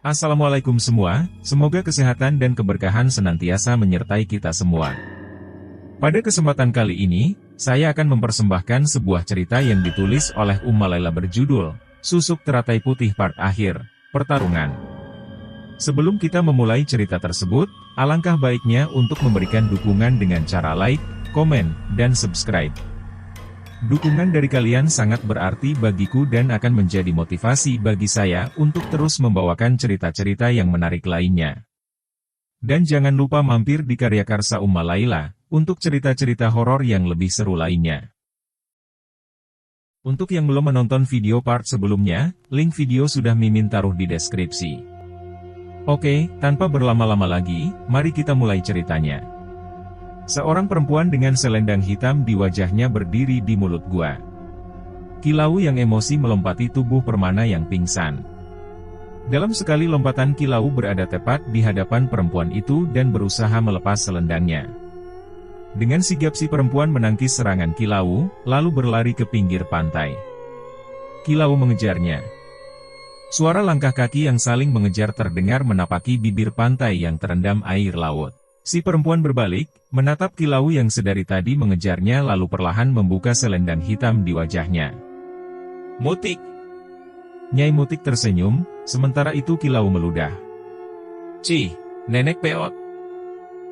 Assalamualaikum semua, semoga kesehatan dan keberkahan senantiasa menyertai kita semua. Pada kesempatan kali ini, saya akan mempersembahkan sebuah cerita yang ditulis oleh Laila berjudul, Susuk Teratai Putih Part Akhir, Pertarungan. Sebelum kita memulai cerita tersebut, alangkah baiknya untuk memberikan dukungan dengan cara like, komen, dan subscribe. Dukungan dari kalian sangat berarti bagiku dan akan menjadi motivasi bagi saya untuk terus membawakan cerita-cerita yang menarik lainnya. Dan jangan lupa mampir di Karya Karsa Laila, untuk cerita-cerita horor yang lebih seru lainnya. Untuk yang belum menonton video part sebelumnya, link video sudah Mimin taruh di deskripsi. Oke, tanpa berlama-lama lagi, mari kita mulai ceritanya. Seorang perempuan dengan selendang hitam di wajahnya berdiri di mulut gua. Kilau yang emosi melompati tubuh Permana yang pingsan. Dalam sekali lompatan Kilau berada tepat di hadapan perempuan itu dan berusaha melepas selendangnya. Dengan sigap si perempuan menangkis serangan Kilau, lalu berlari ke pinggir pantai. Kilau mengejarnya. Suara langkah kaki yang saling mengejar terdengar menapaki bibir pantai yang terendam air laut. Si perempuan berbalik, menatap Kilau yang sedari tadi mengejarnya lalu perlahan membuka selendang hitam di wajahnya. Mutik! Nyai Mutik tersenyum, sementara itu Kilau meludah. Cih, nenek peot.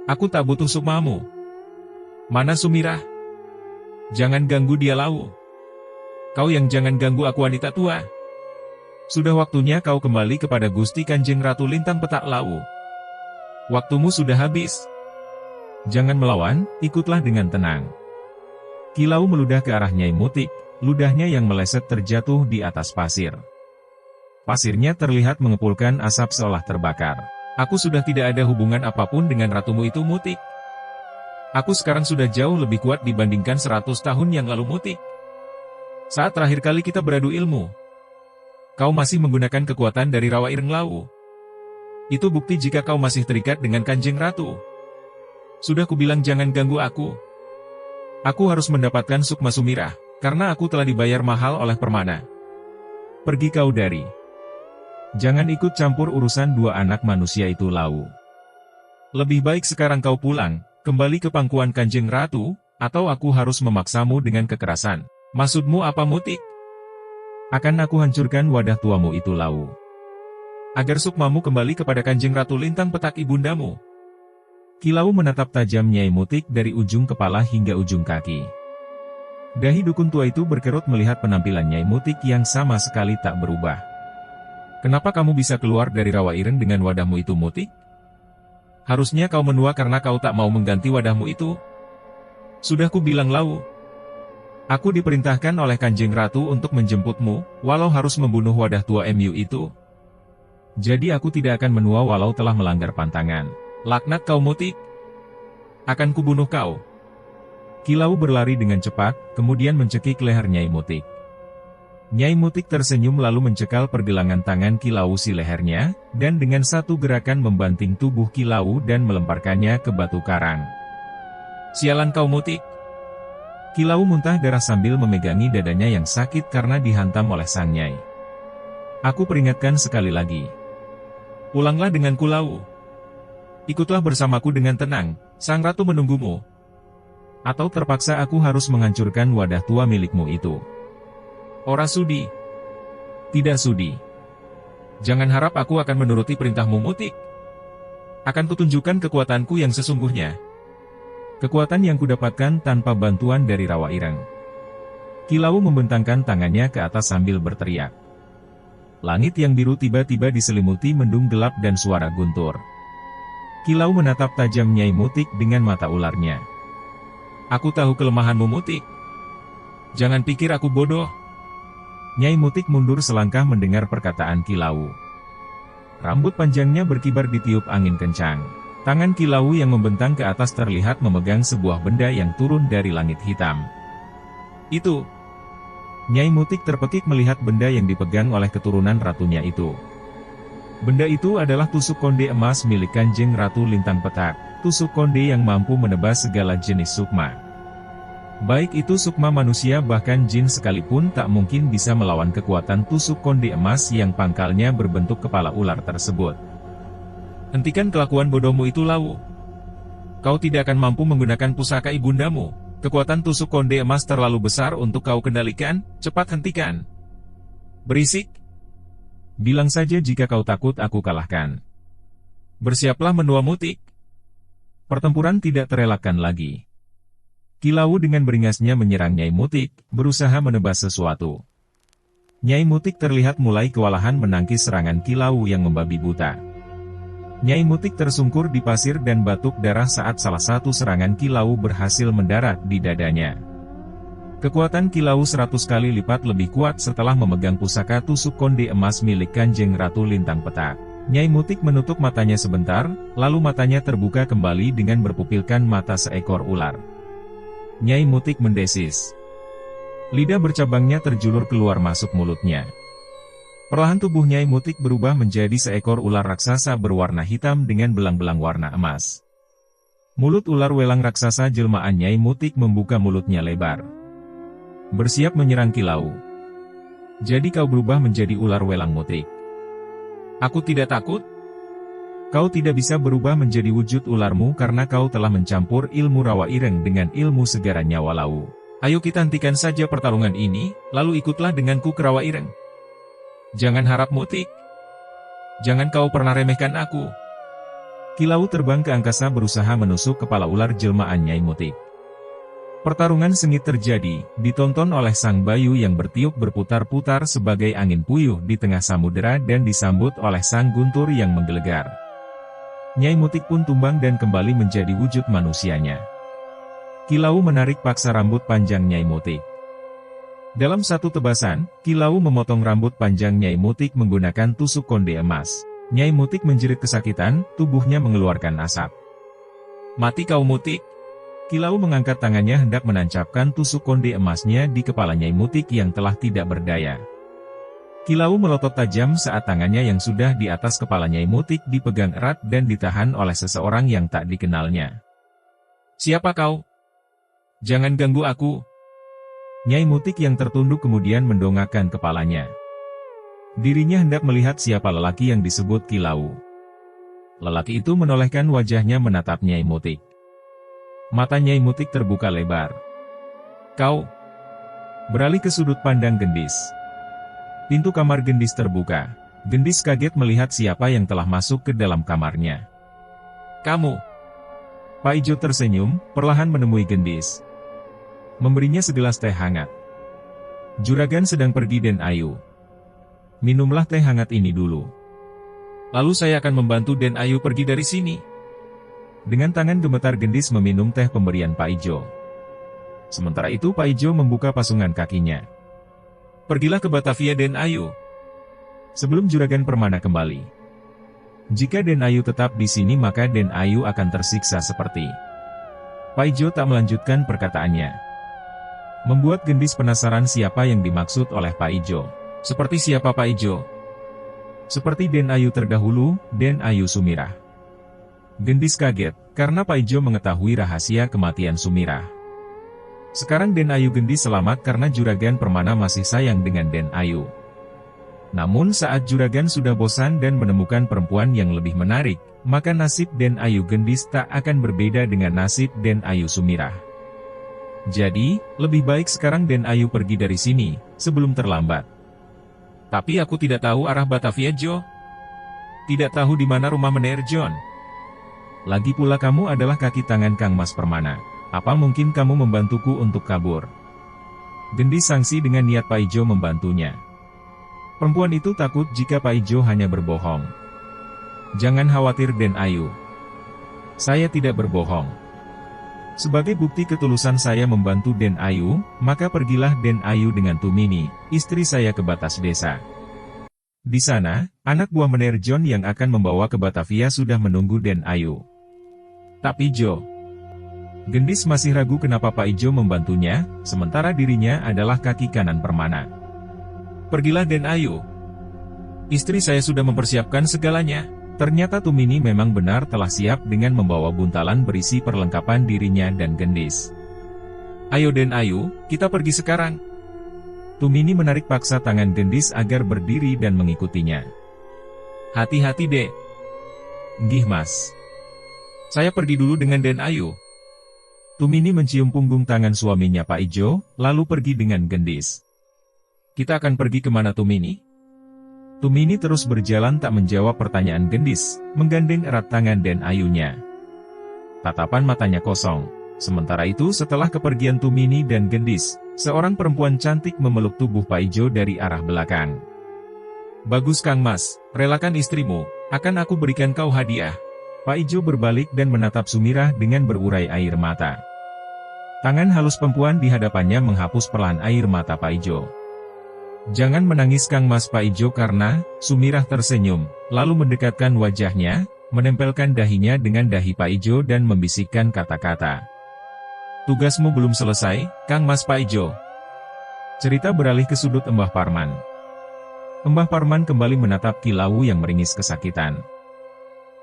Aku tak butuh sukmamu. Mana Sumirah? Jangan ganggu dia Lau. Kau yang jangan ganggu aku wanita tua. Sudah waktunya kau kembali kepada Gusti Kanjeng Ratu Lintang Petak Lau. Waktumu sudah habis. Jangan melawan, ikutlah dengan tenang. Kilau meludah ke arah Nyai Mutik, ludahnya yang meleset terjatuh di atas pasir. Pasirnya terlihat mengepulkan asap seolah terbakar. Aku sudah tidak ada hubungan apapun dengan ratumu itu Mutik. Aku sekarang sudah jauh lebih kuat dibandingkan 100 tahun yang lalu Mutik. Saat terakhir kali kita beradu ilmu, kau masih menggunakan kekuatan dari Rawa Ireng Lau. Itu bukti jika kau masih terikat dengan Kanjeng Ratu. Sudah kubilang jangan ganggu aku. Aku harus mendapatkan Sukma Sumirah, karena aku telah dibayar mahal oleh Permana. Pergi kau dari. Jangan ikut campur urusan dua anak manusia itu Lau. Lebih baik sekarang kau pulang, kembali ke pangkuan Kanjeng Ratu, atau aku harus memaksamu dengan kekerasan. Maksudmu apa Mutik? Akan aku hancurkan wadah tuamu itu Lau. Agar sukmamu kembali kepada Kanjeng Ratu Lintang Petak ibundamu. Kilau menatap tajam Nyai Mutik dari ujung kepala hingga ujung kaki. Dahi dukun tua itu berkerut melihat penampilan Nyai Mutik yang sama sekali tak berubah. Kenapa kamu bisa keluar dari Rawa Ireng dengan wadahmu itu Mutik? Harusnya kau menua karena kau tak mau mengganti wadahmu itu. Sudah ku bilang Lau. Aku diperintahkan oleh Kanjeng Ratu untuk menjemputmu, walau harus membunuh wadah tua MU itu. Jadi aku tidak akan menua walau telah melanggar pantangan. Laknat kau Mutik. Akan kubunuh kau. Kilau berlari dengan cepat, kemudian mencekik leher Nyai Mutik. Nyai Mutik tersenyum lalu mencekal pergelangan tangan Kilau si lehernya, dan dengan satu gerakan membanting tubuh Kilau dan melemparkannya ke batu karang. Sialan kau Mutik. Kilau muntah darah sambil memegangi dadanya yang sakit karena dihantam oleh sang Nyai. Aku peringatkan sekali lagi. Pulanglah dengan Lau. Ikutlah bersamaku dengan tenang, sang ratu menunggumu. Atau terpaksa aku harus menghancurkan wadah tua milikmu itu. Ora sudi. Tidak sudi. Jangan harap aku akan menuruti perintahmu Mutik. Akan kutunjukkan kekuatanku yang sesungguhnya. Kekuatan yang kudapatkan tanpa bantuan dari Rawa Ireng. Kilau membentangkan tangannya ke atas sambil berteriak. Langit yang biru tiba-tiba diselimuti mendung gelap dan suara guntur. Kilau menatap tajam Nyai Mutik dengan mata ularnya. Aku tahu kelemahanmu Mutik. Jangan pikir aku bodoh. Nyai Mutik mundur selangkah mendengar perkataan Kilau. Rambut panjangnya berkibar ditiup angin kencang. Tangan Kilau yang membentang ke atas terlihat memegang sebuah benda yang turun dari langit hitam. Itu. Nyai Mutik terpekik melihat benda yang dipegang oleh keturunan ratunya itu. Benda itu adalah tusuk konde emas milik Kanjeng Ratu Lintang Petak, tusuk konde yang mampu menebas segala jenis sukma. Baik itu sukma manusia bahkan jin sekalipun tak mungkin bisa melawan kekuatan tusuk konde emas yang pangkalnya berbentuk kepala ular tersebut. Hentikan kelakuan bodohmu itu, Lawu. Kau tidak akan mampu menggunakan pusaka ibundamu. Kekuatan tusuk konde emas terlalu besar untuk kau kendalikan, cepat hentikan. Berisik. Bilang saja jika kau takut aku kalahkan. Bersiaplah menua mutik. Pertempuran tidak terelakkan lagi. Ki Lawu dengan beringasnya menyerang Nyai Mutik, berusaha menebas sesuatu. Nyai Mutik terlihat mulai kewalahan menangkis serangan Ki Lawu yang membabi buta. Nyai Mutik tersungkur di pasir dan batuk darah saat salah satu serangan Ki Lawu berhasil mendarat di dadanya. Kekuatan Ki Lawu 100 kali lipat lebih kuat setelah memegang pusaka tusuk konde emas milik Kanjeng Ratu Lintang Petak. Nyai Mutik menutup matanya sebentar, lalu matanya terbuka kembali dengan berpupilkan mata seekor ular. Nyai Mutik mendesis. Lidah bercabangnya terjulur keluar masuk mulutnya. Perlahan tubuh Nyai Mutik berubah menjadi seekor ular raksasa berwarna hitam dengan belang-belang warna emas. Mulut ular welang raksasa jelmaan Nyai Mutik membuka mulutnya lebar. Bersiap menyerang Ki Lawu. Jadi kau berubah menjadi ular welang Mutik. Aku tidak takut. Kau tidak bisa berubah menjadi wujud ularmu karena kau telah mencampur ilmu rawa ireng dengan ilmu segara nyawa Lawu. Ayo kita hentikan saja pertarungan ini, lalu ikutlah denganku ke rawa ireng. Jangan harap Mutik. Jangan kau pernah remehkan aku. Ki Lawu terbang ke angkasa berusaha menusuk kepala ular jelmaan Nyai Mutik. Pertarungan sengit terjadi, ditonton oleh sang bayu yang bertiup berputar-putar sebagai angin puyuh di tengah samudera dan disambut oleh sang guntur yang menggelegar. Nyai Mutik pun tumbang dan kembali menjadi wujud manusianya. Ki Lawu menarik paksa rambut panjang Nyai Mutik. Dalam satu tebasan, Ki Lawu memotong rambut panjang Nyai Mutik menggunakan tusuk konde emas. Nyai Mutik menjerit kesakitan, tubuhnya mengeluarkan asap. Mati kau Mutik! Ki Lawu mengangkat tangannya hendak menancapkan tusuk konde emasnya di kepala Nyai Mutik yang telah tidak berdaya. Ki Lawu melotot tajam saat tangannya yang sudah di atas kepala Nyai Mutik dipegang erat dan ditahan oleh seseorang yang tak dikenalnya. Siapa kau? Jangan ganggu aku. Nyai Mutik yang tertunduk kemudian mendongakkan kepalanya. Dirinya hendak melihat siapa lelaki yang disebut Ki Lawu. Lelaki itu menolehkan wajahnya menatap Nyai Mutik. Mata Nyai Mutik terbuka lebar. Kau! Beralih ke sudut pandang Gendis. Pintu kamar Gendis terbuka. Gendis kaget melihat siapa yang telah masuk ke dalam kamarnya. Kamu! Pak Ijo tersenyum, perlahan menemui Gendis. Memberinya segelas teh hangat. Juragan sedang pergi Den Ayu. Minumlah teh hangat ini dulu. Lalu saya akan membantu Den Ayu pergi dari sini. Dengan tangan gemetar Gendis meminum teh pemberian Pak Ijo. Sementara itu Pak Ijo membuka pasungan kakinya. Pergilah ke Batavia Den Ayu. Sebelum Juragan Permana kembali. Jika Den Ayu tetap di sini maka Den Ayu akan tersiksa seperti. Pak Ijo tak melanjutkan perkataannya. Membuat Gendis penasaran siapa yang dimaksud oleh Pak Ijo. Seperti siapa Pak Ijo? Seperti Den Ayu terdahulu, Den Ayu Sumirah. Gendis kaget, karena Pak Ijo mengetahui rahasia kematian Sumirah. Sekarang Den Ayu Gendis selamat karena Juragan Permana masih sayang dengan Den Ayu. Namun saat Juragan sudah bosan dan menemukan perempuan yang lebih menarik, maka nasib Den Ayu Gendis tak akan berbeda dengan nasib Den Ayu Sumirah. Jadi, lebih baik sekarang Den Ayu pergi dari sini, sebelum terlambat. Tapi aku tidak tahu arah Batavia Jo. Tidak tahu di mana rumah Mener John. Lagi pula kamu adalah kaki tangan Kang Mas Permana. Apa mungkin kamu membantuku untuk kabur? Gendis sangsi dengan niat Pak Ijo membantunya. Perempuan itu takut jika Pak Ijo hanya berbohong. Jangan khawatir Den Ayu. Saya tidak berbohong. Sebagai bukti ketulusan saya membantu Den Ayu, maka pergilah Den Ayu dengan Tumini, istri saya ke batas desa. Di sana, anak buah Mener John yang akan membawa ke Batavia sudah menunggu Den Ayu. Tapi Jo. Gendis masih ragu kenapa Pak Ijo membantunya, sementara dirinya adalah kaki kanan Permana. Pergilah Den Ayu. Istri saya sudah mempersiapkan segalanya. Ternyata Tumini memang benar telah siap dengan membawa buntalan berisi perlengkapan dirinya dan Gendis. Ayo Den Ayu, kita pergi sekarang. Tumini menarik paksa tangan Gendis agar berdiri dan mengikutinya. Hati-hati Dek. Nggih Mas. Saya pergi dulu dengan Den Ayu. Tumini mencium punggung tangan suaminya Pak Ijo, lalu pergi dengan Gendis. Kita akan pergi kemana Tumini? Tumini terus berjalan tak menjawab pertanyaan Gendis, menggandeng erat tangan Den Ayunya. Tatapan matanya kosong. Sementara itu setelah kepergian Tumini dan Gendis, seorang perempuan cantik memeluk tubuh Pak Ijo dari arah belakang. Bagus Kang Mas, relakan istrimu, akan aku berikan kau hadiah. Pak Ijo berbalik dan menatap Sumirah dengan berurai air mata. Tangan halus perempuan di hadapannya menghapus perlahan air mata Pak Ijo. Jangan menangis Kang Mas Pak Ijo karena, Sumirah tersenyum, lalu mendekatkan wajahnya, menempelkan dahinya dengan dahi Pak Ijo dan membisikkan kata-kata. Tugasmu belum selesai, Kang Mas Pak Ijo. Cerita beralih ke sudut Embah Parman. Embah Parman kembali menatap Kilau yang meringis kesakitan.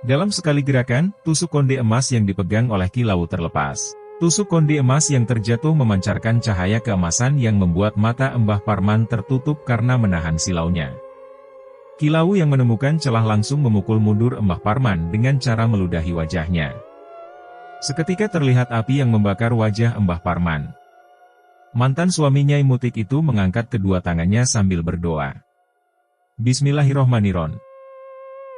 Dalam sekali gerakan, tusuk konde emas yang dipegang oleh Kilau terlepas. Tusuk konde emas yang terjatuh memancarkan cahaya keemasan yang membuat mata Embah Parman tertutup karena menahan silaunya. Kilau yang menemukan celah langsung memukul mundur Embah Parman dengan cara meludahi wajahnya. Seketika terlihat api yang membakar wajah Embah Parman. Mantan suami Nyai Mutik itu mengangkat kedua tangannya sambil berdoa. Bismillahirrohmanirrohim.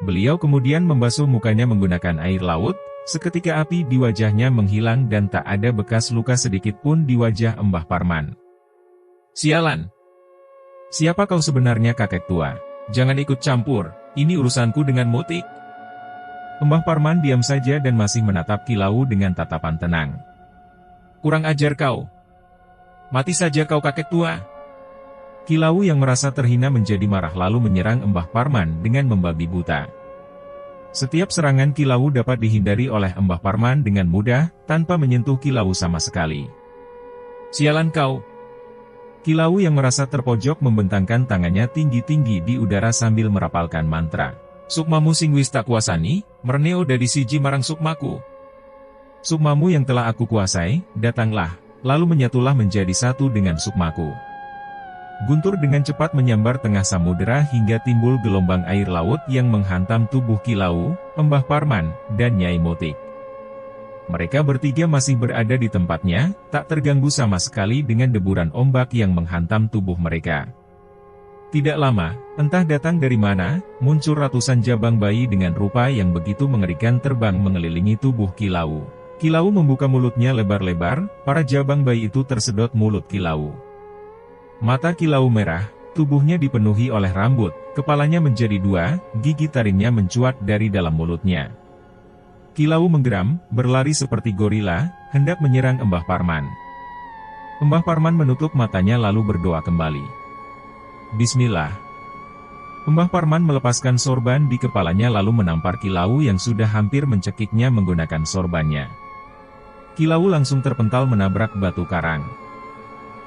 Beliau kemudian membasuh mukanya menggunakan air laut, seketika api di wajahnya menghilang dan tak ada bekas luka sedikit pun di wajah Embah Parman. Sialan! Siapa kau sebenarnya kakek tua? Jangan ikut campur, ini urusanku dengan Mutik. Embah Parman diam saja dan masih menatap Kilau dengan tatapan tenang. Kurang ajar kau. Mati saja kau kakek tua. Kilau yang merasa terhina menjadi marah lalu menyerang Embah Parman dengan membabi buta. Setiap serangan Kilau dapat dihindari oleh Embah Parman dengan mudah, tanpa menyentuh Kilau sama sekali. Sialan kau. Kilau yang merasa terpojok membentangkan tangannya tinggi-tinggi di udara sambil merapalkan mantra. Sukmamu sing wis tak kuasani, merneo dadi siji marang sukmaku. Sukmamu yang telah aku kuasai, datanglah, lalu menyatulah menjadi satu dengan sukmaku. Guntur dengan cepat menyambar tengah samudera hingga timbul gelombang air laut yang menghantam tubuh Kilau, Embah Parman, dan Nyai Mutik. Mereka bertiga masih berada di tempatnya, tak terganggu sama sekali dengan deburan ombak yang menghantam tubuh mereka. Tidak lama, entah datang dari mana, muncul ratusan jabang bayi dengan rupa yang begitu mengerikan terbang mengelilingi tubuh Kilau. Kilau membuka mulutnya lebar-lebar, para jabang bayi itu tersedot mulut Kilau. Mata Kilau merah, tubuhnya dipenuhi oleh rambut, kepalanya menjadi dua, gigi taringnya mencuat dari dalam mulutnya. Kilau menggeram, berlari seperti gorila, hendak menyerang Embah Parman. Embah Parman menutup matanya lalu berdoa kembali. Bismillah. Embah Parman melepaskan sorban di kepalanya lalu menampar Kilau yang sudah hampir mencekiknya menggunakan sorbannya. Kilau langsung terpental menabrak batu karang.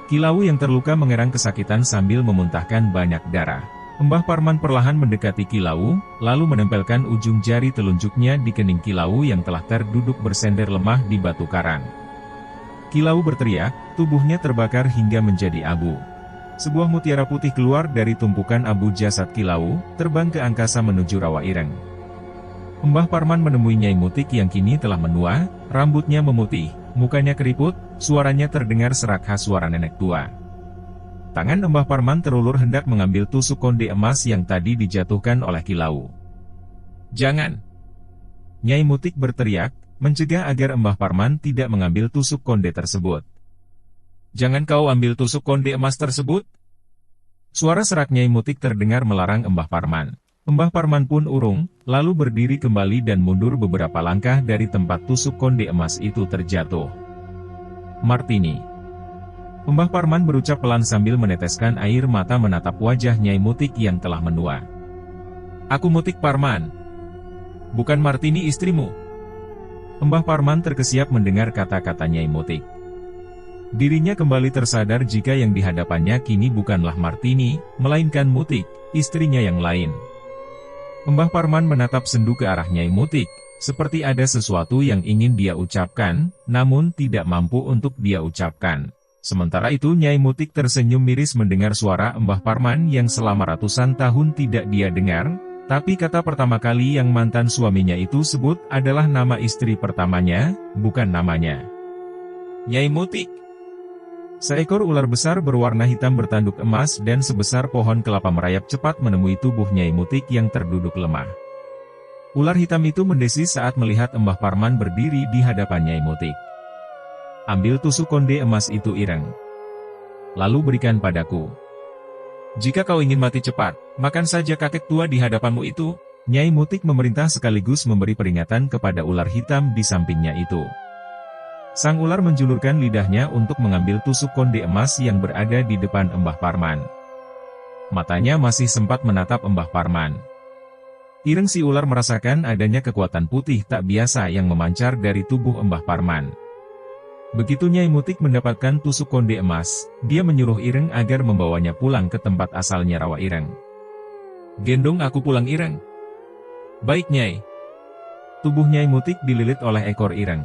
Kilau yang terluka mengerang kesakitan sambil memuntahkan banyak darah. Embah Parman perlahan mendekati Kilau, lalu menempelkan ujung jari telunjuknya di kening Kilau yang telah terduduk bersender lemah di batu karang. Kilau berteriak, tubuhnya terbakar hingga menjadi abu. Sebuah mutiara putih keluar dari tumpukan abu jasad Kilau, terbang ke angkasa menuju rawa ireng. Embah Parman menemui Nyai Mutik yang kini telah menua, rambutnya memutih, mukanya keriput, suaranya terdengar serak khas suara nenek tua. Tangan Embah Parman terulur hendak mengambil tusuk konde emas yang tadi dijatuhkan oleh Kilau. Jangan! Nyai Mutik berteriak, mencegah agar Embah Parman tidak mengambil tusuk konde tersebut. Jangan kau ambil tusuk konde emas tersebut. Suara serak Nyai Mutik terdengar melarang Embah Parman. Embah Parman pun urung, lalu berdiri kembali dan mundur beberapa langkah dari tempat tusuk konde emas itu terjatuh. Martini. Embah Parman berucap pelan sambil meneteskan air mata menatap wajah Nyai Mutik yang telah menua. Aku Mutik Parman. Bukan Martini istrimu. Embah Parman terkesiap mendengar kata-kata Nyai Mutik. Dirinya kembali tersadar jika yang dihadapannya kini bukanlah Martini, melainkan Mutik, istrinya yang lain. Mbah Parman menatap sendu ke arah Nyai Mutik, seperti ada sesuatu yang ingin dia ucapkan, namun tidak mampu untuk dia ucapkan. Sementara itu Nyai Mutik tersenyum miris mendengar suara Mbah Parman yang selama ratusan tahun tidak dia dengar, tapi kata pertama kali yang mantan suaminya itu sebut adalah nama istri pertamanya, bukan namanya. Nyai Mutik. Seekor ular besar berwarna hitam bertanduk emas dan sebesar pohon kelapa merayap cepat menemui tubuh Nyai Mutik yang terduduk lemah. Ular hitam itu mendesis saat melihat Mbah Parman berdiri di hadapan Nyai Mutik. Ambil tusuk konde emas itu Ireng. Lalu berikan padaku. Jika kau ingin mati cepat, makan saja kakek tua di hadapanmu itu. Nyai Mutik memerintah sekaligus memberi peringatan kepada ular hitam di sampingnya itu. Sang ular menjulurkan lidahnya untuk mengambil tusuk konde emas yang berada di depan Mbah Parman. Matanya masih sempat menatap Mbah Parman. Ireng si ular merasakan adanya kekuatan putih tak biasa yang memancar dari tubuh Mbah Parman. Begitu Nyai Mutik mendapatkan tusuk konde emas, dia menyuruh Ireng agar membawanya pulang ke tempat asalnya rawa Ireng. Gendong aku pulang Ireng. Baik Nyai. Tubuh Nyai Mutik dililit oleh ekor Ireng.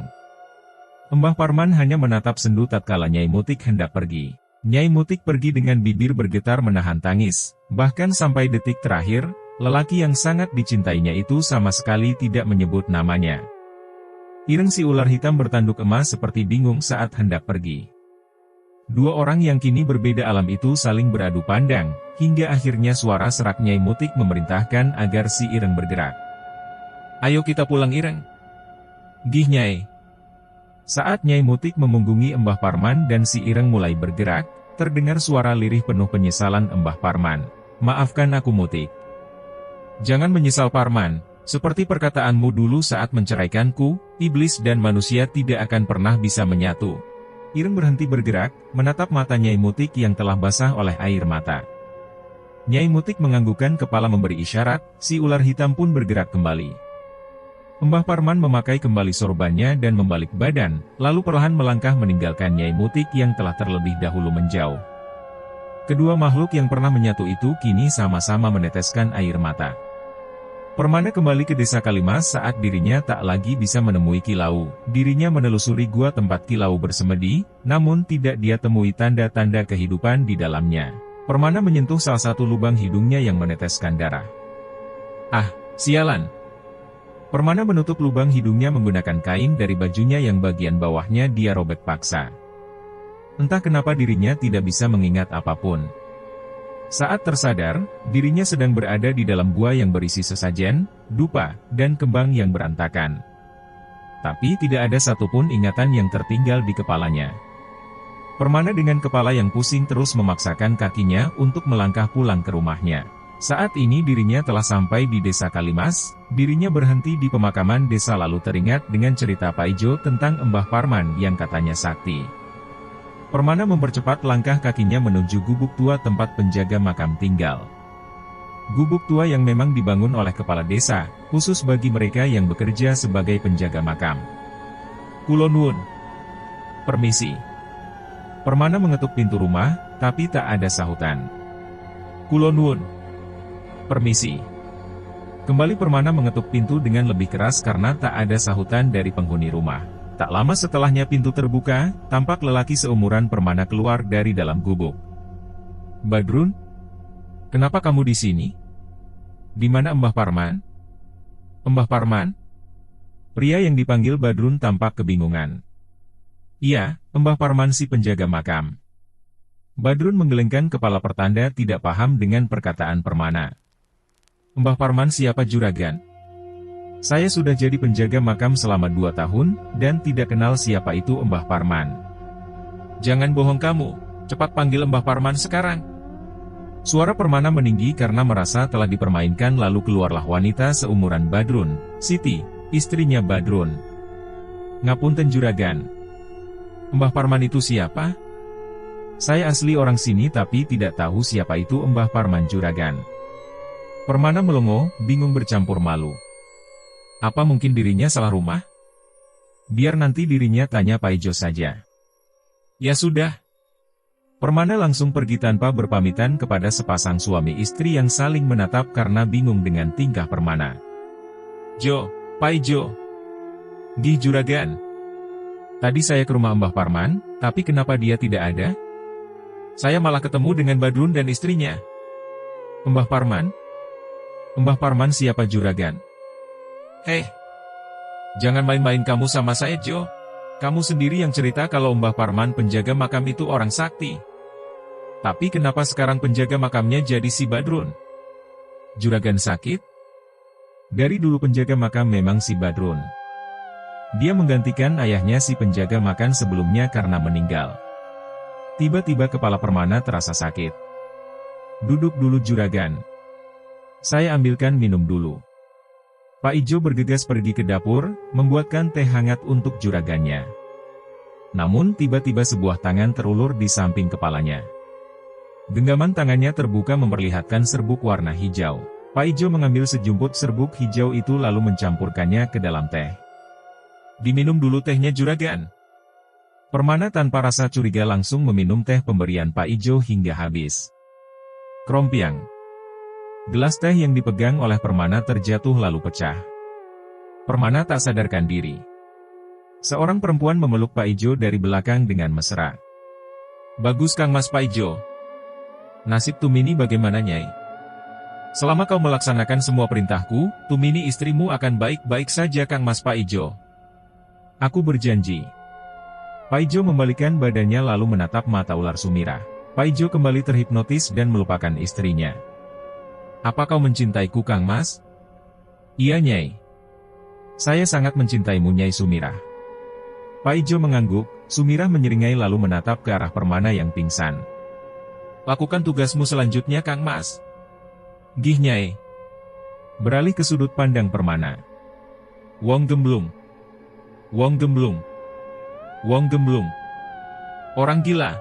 Mbah Parman hanya menatap sendu tatkala Nyai Mutik hendak pergi. Nyai Mutik pergi dengan bibir bergetar menahan tangis, bahkan sampai detik terakhir, lelaki yang sangat dicintainya itu sama sekali tidak menyebut namanya. Ireng si ular hitam bertanduk emas seperti bingung saat hendak pergi. Dua orang yang kini berbeda alam itu saling beradu pandang, hingga akhirnya suara serak Nyai Mutik memerintahkan agar si Ireng bergerak. Ayo kita pulang Ireng. Gih Nyai. Saat Nyai Mutik memunggungi Mbah Parman dan si Ireng mulai bergerak, terdengar suara lirih penuh penyesalan Mbah Parman. Maafkan aku Mutik. Jangan menyesal Parman, seperti perkataanmu dulu saat menceraikanku, iblis dan manusia tidak akan pernah bisa menyatu. Ireng berhenti bergerak, menatap mata Nyai Mutik yang telah basah oleh air mata. Nyai Mutik menganggukkan kepala memberi isyarat, si ular hitam pun bergerak kembali. Mbah Parman memakai kembali sorbannya dan membalik badan, lalu perlahan melangkah meninggalkan Nyai Mutik yang telah terlebih dahulu menjauh. Kedua makhluk yang pernah menyatu itu kini sama-sama meneteskan air mata. Permana kembali ke desa Kalimas saat dirinya tak lagi bisa menemui Kilau. Dirinya menelusuri gua tempat Kilau bersemedi, namun tidak dia temui tanda-tanda kehidupan di dalamnya. Permana menyentuh salah satu lubang hidungnya yang meneteskan darah. Ah, sialan! Permana menutup lubang hidungnya menggunakan kain dari bajunya yang bagian bawahnya dia robek paksa. Entah kenapa dirinya tidak bisa mengingat apapun. Saat tersadar, dirinya sedang berada di dalam gua yang berisi sesajen, dupa, dan kembang yang berantakan. Tapi tidak ada satupun ingatan yang tertinggal di kepalanya. Permana dengan kepala yang pusing terus memaksakan kakinya untuk melangkah pulang ke rumahnya. Saat ini dirinya telah sampai di desa Kalimas, dirinya berhenti di pemakaman desa lalu teringat dengan cerita Paijo tentang Mbah Parman yang katanya sakti. Permana mempercepat langkah kakinya menuju gubuk tua tempat penjaga makam tinggal. Gubuk tua yang memang dibangun oleh kepala desa, khusus bagi mereka yang bekerja sebagai penjaga makam. Kulo nuwun. Permisi. Permana mengetuk pintu rumah, tapi tak ada sahutan. Kulo nuwun. Permisi. Kembali Permana mengetuk pintu dengan lebih keras karena tak ada sahutan dari penghuni rumah. Tak lama setelahnya pintu terbuka, tampak lelaki seumuran Permana keluar dari dalam gubuk. Badrun? Kenapa kamu di sini? Di mana Mbah Parman? Mbah Parman? Pria yang dipanggil Badrun tampak kebingungan. Iya, Mbah Parman si penjaga makam. Badrun menggelengkan kepala pertanda tidak paham dengan perkataan Permana. Mbah Parman siapa juragan? Saya sudah jadi penjaga makam selama 2 tahun, dan tidak kenal siapa itu Mbah Parman. Jangan bohong kamu, cepat panggil Mbah Parman sekarang. Suara Permana meninggi karena merasa telah dipermainkan lalu keluarlah wanita seumuran Badrun, Siti, istrinya Badrun. Ngapunten juragan. Mbah Parman itu siapa? Saya asli orang sini tapi tidak tahu siapa itu Mbah Parman juragan. Permana melongo, bingung bercampur malu. Apa mungkin dirinya salah rumah? Biar nanti dirinya tanya Paijo saja. Ya sudah. Permana langsung pergi tanpa berpamitan kepada sepasang suami istri yang saling menatap karena bingung dengan tingkah Permana. Jo, Pai Jo. Gih Juragan. Tadi saya ke rumah Mbah Parman, tapi kenapa dia tidak ada? Saya malah ketemu dengan Badrun dan istrinya. Mbah Parman? Mbah Parman siapa Juragan? Hei, jangan main-main kamu sama saya Jo. Kamu sendiri yang cerita kalau Mbah Parman penjaga makam itu orang sakti. Tapi kenapa sekarang penjaga makamnya jadi si Badrun? Juragan sakit? Dari dulu penjaga makam memang si Badrun. Dia menggantikan ayahnya si penjaga makam sebelumnya karena meninggal. Tiba-tiba kepala Permana terasa sakit. Duduk dulu Juragan. Saya ambilkan minum dulu. Pak Ijo bergegas pergi ke dapur, membuatkan teh hangat untuk juragannya. Namun tiba-tiba sebuah tangan terulur di samping kepalanya. Genggaman tangannya terbuka memperlihatkan serbuk warna hijau. Pak Ijo mengambil sejumput serbuk hijau itu lalu mencampurkannya ke dalam teh. Diminum dulu tehnya Juragan. Permana tanpa rasa curiga langsung meminum teh pemberian Pak Ijo hingga habis. Krompiang. Gelas teh yang dipegang oleh Permana terjatuh lalu pecah. Permana tak sadarkan diri. Seorang perempuan memeluk Pak Ijo dari belakang dengan mesra. Bagus Kang Mas Pak Ijo. Nasib Tumini bagaimana Nyai? Selama kau melaksanakan semua perintahku, Tumini istrimu akan baik-baik saja Kang Mas Pak Ijo. Aku berjanji. Pak Ijo membalikan badannya lalu menatap mata ular Sumirah. Pak Ijo kembali terhipnotis dan melupakan istrinya. Apa kau mencintaiku Kang Mas? Iya Nyai. Saya sangat mencintaimu Nyai Sumirah. Pak Ijo mengangguk, Sumirah menyeringai lalu menatap ke arah Permana yang pingsan. Lakukan tugasmu selanjutnya Kang Mas. Gih Nyai. Beralih ke sudut pandang Permana. Wong Gemblung. Wong Gemblung. Wong Gemblung. Orang gila.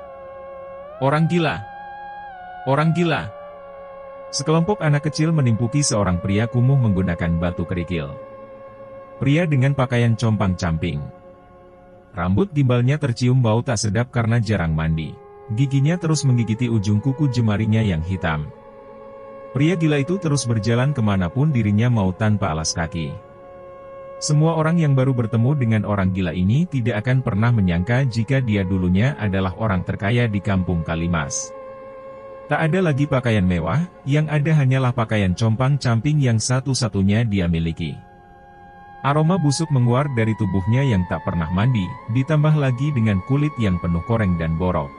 Orang gila. Orang gila. Sekelompok anak kecil menimpuki seorang pria kumuh menggunakan batu kerikil. Pria dengan pakaian compang-camping. Rambut gimbalnya tercium bau tak sedap karena jarang mandi. Giginya terus menggigiti ujung kuku jemarinya yang hitam. Pria gila itu terus berjalan kemanapun dirinya mau tanpa alas kaki. Semua orang yang baru bertemu dengan orang gila ini tidak akan pernah menyangka jika dia dulunya adalah orang terkaya di kampung Kalimas. Tak ada lagi pakaian mewah, yang ada hanyalah pakaian compang-camping yang satu-satunya dia miliki. Aroma busuk menguar dari tubuhnya yang tak pernah mandi, ditambah lagi dengan kulit yang penuh koreng dan borok.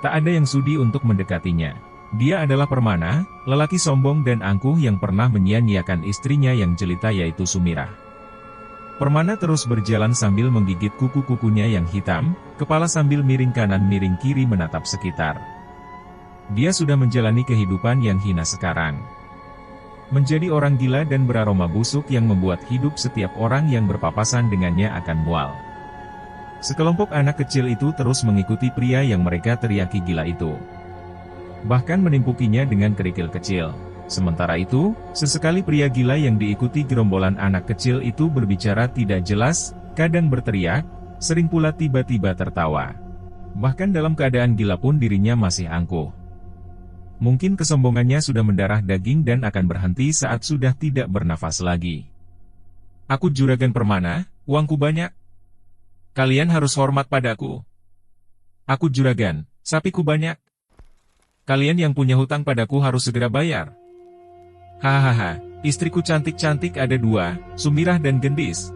Tak ada yang sudi untuk mendekatinya. Dia adalah Permana, lelaki sombong dan angkuh yang pernah menyia-nyiakan istrinya yang jelita yaitu Sumirah. Permana terus berjalan sambil menggigit kuku-kukunya yang hitam, kepala sambil miring kanan miring kiri menatap sekitar. Dia sudah menjalani kehidupan yang hina sekarang. Menjadi orang gila dan beraroma busuk yang membuat hidup setiap orang yang berpapasan dengannya akan mual. Sekelompok anak kecil itu terus mengikuti pria yang mereka teriaki gila itu. Bahkan menimpukinya dengan kerikil kecil. Sementara itu, sesekali pria gila yang diikuti gerombolan anak kecil itu berbicara tidak jelas, kadang berteriak, sering pula tiba-tiba tertawa. Bahkan dalam keadaan gila pun dirinya masih angkuh. Mungkin kesombongannya sudah mendarah daging dan akan berhenti saat sudah tidak bernafas lagi. Aku Juragan Permana, uangku banyak. Kalian harus hormat padaku. Aku Juragan, sapiku banyak. Kalian yang punya hutang padaku harus segera bayar. Hahaha, istriku cantik-cantik ada 2, Sumirah dan Gendis.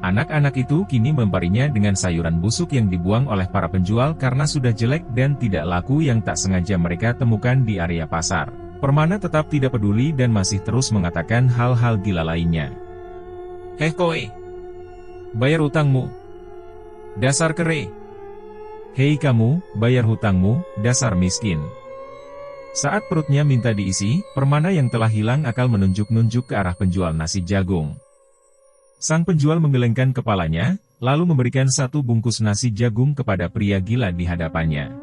Anak-anak itu kini memparinya dengan sayuran busuk yang dibuang oleh para penjual karena sudah jelek dan tidak laku yang tak sengaja mereka temukan di area pasar. Permana tetap tidak peduli dan masih terus mengatakan hal-hal gila lainnya. Hei kowe, bayar hutangmu. Dasar kere. Hei kamu, bayar hutangmu, dasar miskin. Saat perutnya minta diisi, Permana yang telah hilang akal menunjuk-nunjuk ke arah penjual nasi jagung. Sang penjual menggelengkan kepalanya, lalu memberikan 1 bungkus nasi jagung kepada pria gila di hadapannya.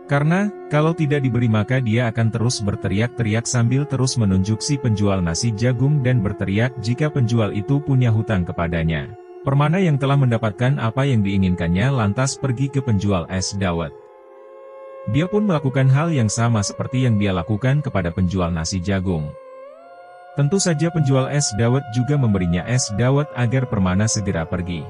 Karena, kalau tidak diberi maka dia akan terus berteriak-teriak sambil terus menunjuk si penjual nasi jagung dan berteriak jika penjual itu punya hutang kepadanya. Permana yang telah mendapatkan apa yang diinginkannya lantas pergi ke penjual es dawet. Dia pun melakukan hal yang sama seperti yang dia lakukan kepada penjual nasi jagung. Tentu saja penjual es dawet juga memberinya es dawet agar Permana segera pergi.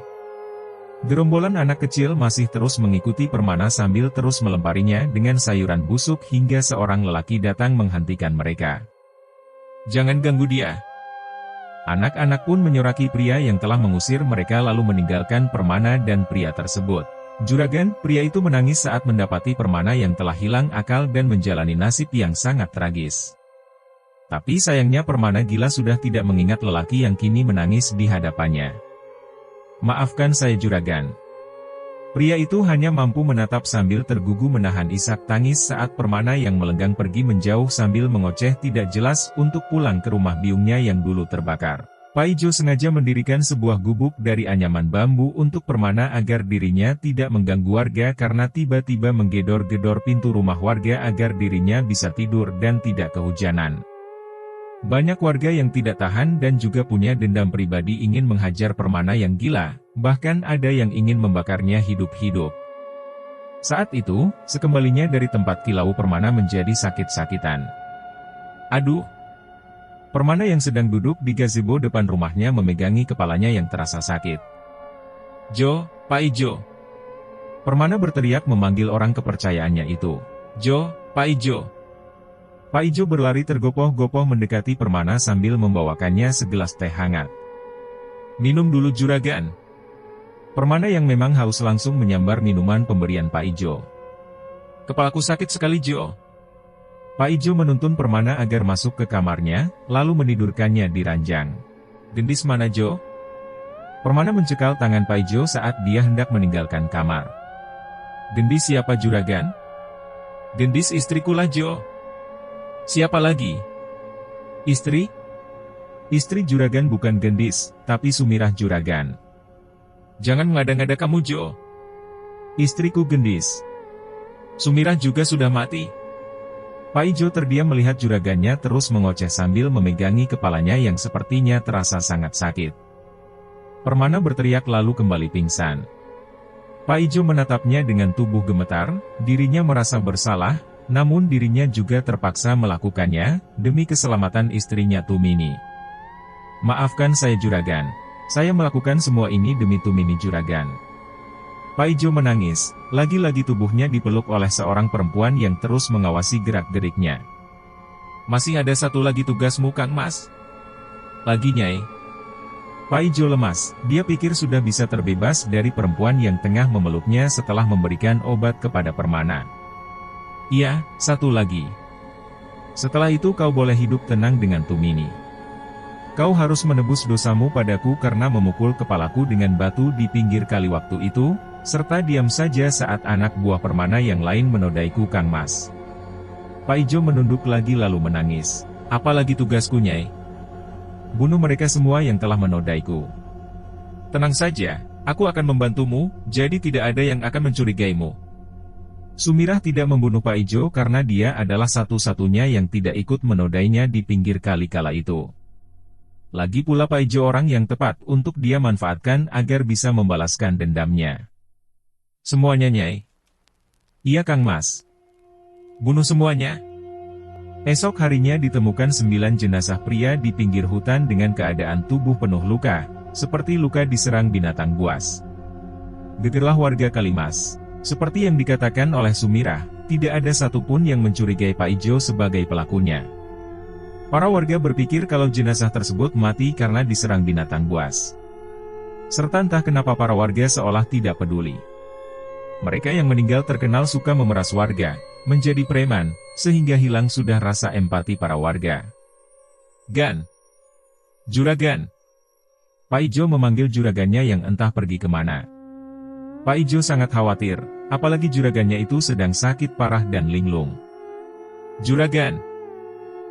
Gerombolan anak kecil masih terus mengikuti Permana sambil terus melemparinya dengan sayuran busuk hingga seorang lelaki datang menghentikan mereka. "Jangan ganggu dia." Anak-anak pun menyoraki pria yang telah mengusir mereka lalu meninggalkan Permana dan pria tersebut. Juragan, pria itu menangis saat mendapati Permana yang telah hilang akal dan menjalani nasib yang sangat tragis. Tapi sayangnya Permana gila sudah tidak mengingat lelaki yang kini menangis di hadapannya. "Maafkan saya juragan." Pria itu hanya mampu menatap sambil tergugu menahan isak tangis saat Permana yang melenggang pergi menjauh sambil mengoceh tidak jelas untuk pulang ke rumah biungnya yang dulu terbakar. Paijo sengaja mendirikan sebuah gubuk dari anyaman bambu untuk Permana agar dirinya tidak mengganggu warga karena tiba-tiba menggedor-gedor pintu rumah warga agar dirinya bisa tidur dan tidak kehujanan. Banyak warga yang tidak tahan dan juga punya dendam pribadi ingin menghajar Permana yang gila, bahkan ada yang ingin membakarnya hidup-hidup. Saat itu, sekembalinya dari tempat kilau Permana menjadi sakit-sakitan. "Aduh!" Permana yang sedang duduk di gazebo depan rumahnya memegangi kepalanya yang terasa sakit. "Jo, Paijo!" Permana berteriak memanggil orang kepercayaannya itu. "Jo, Paijo!" Paijo berlari tergopoh-gopoh mendekati Permana sambil membawakannya segelas teh hangat. "Minum dulu juragan." Permana yang memang haus langsung menyambar minuman pemberian Paijo. "Kepalaku sakit sekali Jo." Paijo menuntun Permana agar masuk ke kamarnya, lalu menidurkannya di ranjang. "Gendis mana Jo?" Permana mencekal tangan Paijo saat dia hendak meninggalkan kamar. "Gendis siapa juragan?" "Gendis istrikulah Jo." "Siapa lagi?" "Istri?" "Istri juragan bukan Gendis, tapi Sumirah juragan." "Jangan mengada-ngada kamu Jo." "Istriku Gendis." "Sumirah juga sudah mati." Paijo terdiam melihat juragannya terus mengoceh sambil memegangi kepalanya yang sepertinya terasa sangat sakit. Permana berteriak lalu kembali pingsan. Paijo menatapnya dengan tubuh gemetar, dirinya merasa bersalah, namun dirinya juga terpaksa melakukannya, demi keselamatan istrinya Tumini. "Maafkan saya juragan. Saya melakukan semua ini demi Tumini juragan." Paijo menangis, lagi-lagi tubuhnya dipeluk oleh seorang perempuan yang terus mengawasi gerak-geriknya. "Masih ada satu lagi tugasmu Kang Mas." "Lagi Nyai." Paijo lemas, dia pikir sudah bisa terbebas dari perempuan yang tengah memeluknya setelah memberikan obat kepada Permana. "Iya, satu lagi. Setelah itu kau boleh hidup tenang dengan Tumini. Kau harus menebus dosamu padaku karena memukul kepalaku dengan batu di pinggir kali waktu itu, serta diam saja saat anak buah Permana yang lain menodaiku Kang Mas." Paijo menunduk lagi lalu menangis. "Apalagi tugasku Nyai?" "Bunuh mereka semua yang telah menodaiku." "Tenang saja, aku akan membantumu, jadi tidak ada yang akan mencurigaimu." Sumirah tidak membunuh Paijo karena dia adalah satu-satunya yang tidak ikut menodainya di pinggir kali kala itu. Lagi pula Paijo orang yang tepat untuk dia manfaatkan agar bisa membalaskan dendamnya. "Semuanya Nyai." "Iya Kang Mas." "Bunuh semuanya." Esok harinya ditemukan 9 jenazah pria di pinggir hutan dengan keadaan tubuh penuh luka, seperti luka diserang binatang buas. Gegerlah warga Kalimas. Seperti yang dikatakan oleh Sumirah, tidak ada satupun yang mencurigai Paijo sebagai pelakunya. Para warga berpikir kalau jenazah tersebut mati karena diserang binatang buas. Serta entah kenapa para warga seolah tidak peduli. Mereka yang meninggal terkenal suka memeras warga, menjadi preman, sehingga hilang sudah rasa empati para warga. "Gan! Juragan!" Paijo memanggil juragannya yang entah pergi kemana. Paijo sangat khawatir, apalagi juragannya itu sedang sakit parah dan linglung. "Juragan!"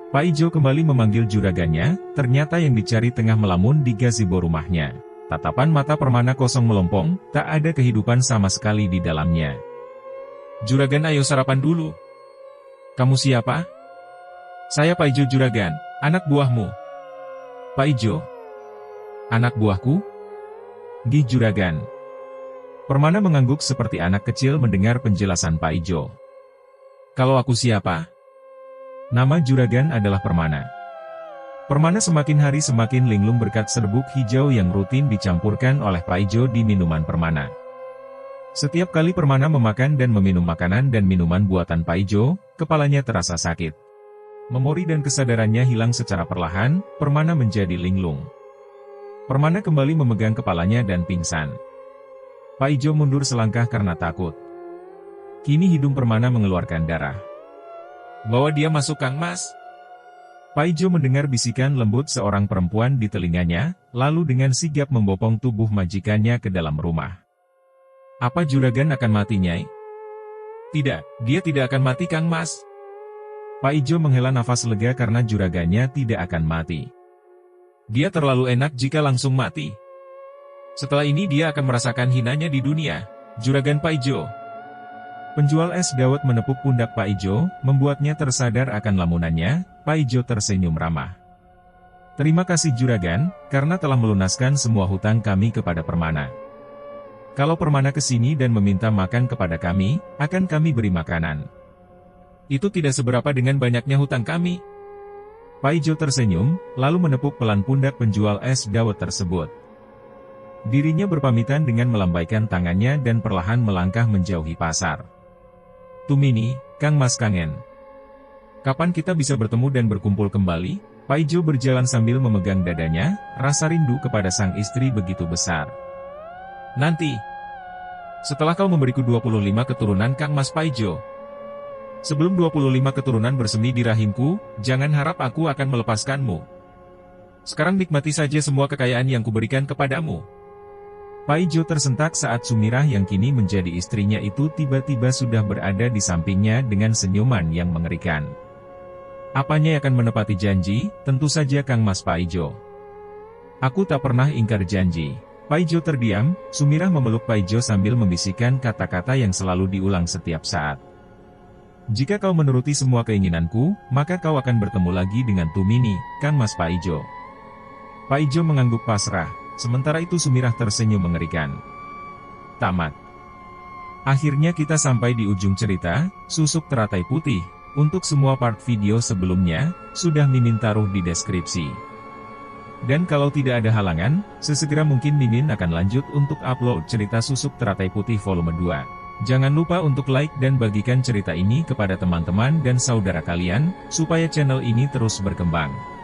Paijo kembali memanggil juragannya, ternyata yang dicari tengah melamun di gazebo rumahnya. Tatapan mata Permana kosong melompong, tak ada kehidupan sama sekali di dalamnya. "Juragan ayo sarapan dulu." "Kamu siapa?" "Saya Paijo juragan, anak buahmu." "Paijo? Anak buahku?" "Gih juragan." Permana mengangguk seperti anak kecil mendengar penjelasan Paijo. Kalau aku siapa? Nama juragan adalah Permana. Permana semakin hari semakin linglung berkat serbuk hijau yang rutin dicampurkan oleh Paijo di minuman Permana. Setiap kali Permana memakan dan meminum makanan dan minuman buatan Paijo, kepalanya terasa sakit. Memori dan kesadarannya hilang secara perlahan, Permana menjadi linglung. Permana kembali memegang kepalanya dan pingsan. Paijo mundur selangkah karena takut. Kini hidung Permana mengeluarkan darah. Bawa dia masuk, Kang Mas. Paijo mendengar bisikan lembut seorang perempuan di telinganya, lalu dengan sigap membopong tubuh majikannya ke dalam rumah. Apa juragan akan mati, Nyai? Tidak, dia tidak akan mati, Kang Mas. Paijo menghela nafas lega karena juragannya tidak akan mati. Dia terlalu enak jika langsung mati. Setelah ini dia akan merasakan hinanya di dunia, Juragan Paijo. Penjual es dawet menepuk pundak Paijo, membuatnya tersadar akan lamunannya. Paijo tersenyum ramah. Terima kasih juragan, karena telah melunaskan semua hutang kami kepada Permana. Kalau Permana kesini dan meminta makan kepada kami, akan kami beri makanan. Itu tidak seberapa dengan banyaknya hutang kami. Paijo tersenyum, lalu menepuk pelan pundak penjual es dawet tersebut. Dirinya berpamitan dengan melambaikan tangannya dan perlahan melangkah menjauhi pasar. Tumini, Kang Mas kangen. Kapan kita bisa bertemu dan berkumpul kembali? Paijo berjalan sambil memegang dadanya, rasa rindu kepada sang istri begitu besar. Nanti, setelah kau memberiku 25 keturunan, Kang Mas Paijo. Sebelum 25 keturunan bersemi di rahimku, jangan harap aku akan melepaskanmu. Sekarang nikmati saja semua kekayaan yang kuberikan kepadamu. Paijo tersentak saat Sumirah yang kini menjadi istrinya itu tiba-tiba sudah berada di sampingnya dengan senyuman yang mengerikan. Apanya akan menepati janji? Tentu saja Kang Mas Paijo. Aku tak pernah ingkar janji. Paijo terdiam, Sumirah memeluk Paijo sambil membisikkan kata-kata yang selalu diulang setiap saat. Jika kau menuruti semua keinginanku, maka kau akan bertemu lagi dengan Tumini, Kang Mas Paijo. Paijo mengangguk pasrah, sementara itu Sumirah tersenyum mengerikan. Tamat. Akhirnya kita sampai di ujung cerita, Susuk Teratai Putih. Untuk semua part video sebelumnya, sudah Mimin taruh di deskripsi. Dan kalau tidak ada halangan, sesegera mungkin Mimin akan lanjut untuk upload cerita Susuk Teratai Putih volume 2. Jangan lupa untuk like dan bagikan cerita ini kepada teman-teman dan saudara kalian, supaya channel ini terus berkembang.